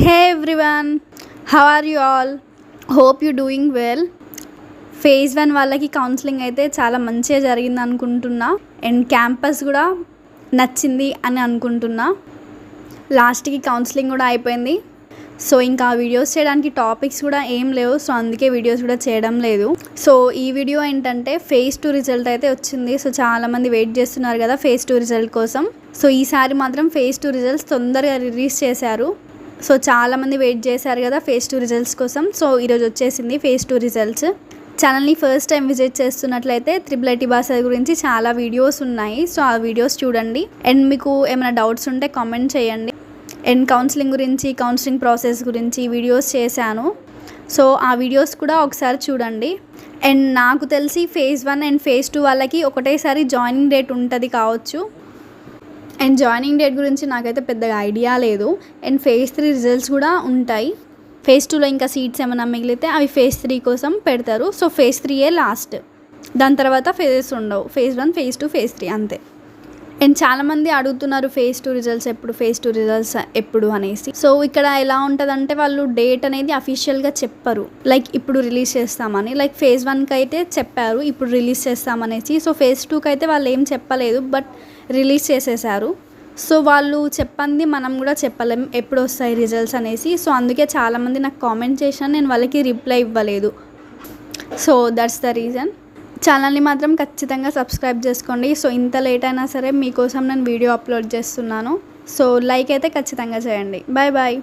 Hey everyone, how are you all? Hope you doing well. Phase 1 వాళ్ళకి counselling అయితే చాలా మంచిగా జరిగింది అనుకుంటున్నా. అండ్ క్యాంపస్ కూడా నచ్చింది అని అనుకుంటున్నా. లాస్ట్కి కౌన్సిలింగ్ కూడా అయిపోయింది. సో ఇంకా వీడియోస్ చేయడానికి టాపిక్స్ కూడా ఏం లేవు. సో అందుకే వీడియోస్ కూడా చేయడం లేదు. సో ఈ వీడియో ఏంటంటే ఫేజ్ 2 రిజల్ట్ అయితే వచ్చింది. సో చాలామంది వెయిట్ చేస్తున్నారు కదా ఫేజ్ 2 రిజల్ట్ కోసం. సో ఈసారి మాత్రం ఫేజ్ 2 రిజల్ట్స్ తొందరగా రిలీజ్ చేశారు. సో చాలామంది వెయిట్ చేశారు కదా ఫేజ్ 2 రిజల్ట్స్ కోసం. సో ఈరోజు వచ్చేసింది ఫేజ్ 2 రిజల్ట్స్. ఛానల్ని ఫస్ట్ టైం విజిట్ చేస్తున్నట్లయితే ట్రిపుల్ ఐటీ భాష గురించి చాలా వీడియోస్ ఉన్నాయి. సో ఆ వీడియోస్ చూడండి. అండ్ మీకు ఏమైనా డౌట్స్ ఉంటే కామెంట్ చేయండి. అండ్ కౌన్సిలింగ్ గురించి, కౌన్సిలింగ్ ప్రాసెస్ గురించి వీడియోస్ చేశాను. సో ఆ వీడియోస్ కూడా ఒకసారి చూడండి. అండ్ నాకు తెలిసి ఫేజ్ 1 అండ్ ఫేజ్ 2 వాళ్ళకి ఒకటేసారి జాయినింగ్ డేట్ ఉంటుంది కావచ్చు. అండ్ జాయినింగ్ డేట్ గురించి నాకైతే పెద్దగా ఐడియా లేదు. అండ్ ఫేజ్ 3 రిజల్ట్స్ కూడా ఉంటాయి. ఫేజ్ 2లో ఇంకా సీట్స్ ఏమైనా మిగిలితే అవి ఫేజ్ 3 కోసం పెడతారు. సో ఫేజ్ 3ఏ లాస్ట్, దాని తర్వాత ఫేజెస్ ఉండవు. ఫేజ్ 1, ఫేజ్ 2, ఫేజ్ 3 అంతే. అండ్ చాలామంది అడుగుతున్నారు ఫేజ్ 2 రిజల్ట్స్ ఎప్పుడు, ఫేజ్ 2 రిజల్ట్స్ ఎప్పుడు అనేసి. సో ఇక్కడ ఎలా ఉంటుందంటే వాళ్ళు డేట్ అనేది అఫీషియల్గా చెప్పరు. లైక్ ఇప్పుడు రిలీజ్ చేస్తామని. లైక్ ఫేజ్ 1కి అయితే చెప్పారు ఇప్పుడు రిలీజ్ చేస్తామనేసి. సో ఫేజ్ 2కి అయితే వాళ్ళు ఏం చెప్పలేదు, బట్ రిలీజ్ చేసేసారు. సో వాళ్ళు చెప్పండి మనం కూడా చెప్పలేం ఎప్పుడు వస్తాయి రిజల్ట్స్ అనేసి. సో అందుకే చాలామంది నాకు కామెంట్ చేసినా నేను వాళ్ళకి రిప్లై ఇవ్వలేదు. So that's the reason. ఛానల్ని మాత్రం ఖచ్చితంగా సబ్స్క్రైబ్ చేసుకోండి. సో ఇంత లేట్ అయినా సరే మీకోసం నేను వీడియో అప్లోడ్ చేస్తున్నాను. సో లైక్ అయితే ఖచ్చితంగా చేయండి. Bye bye.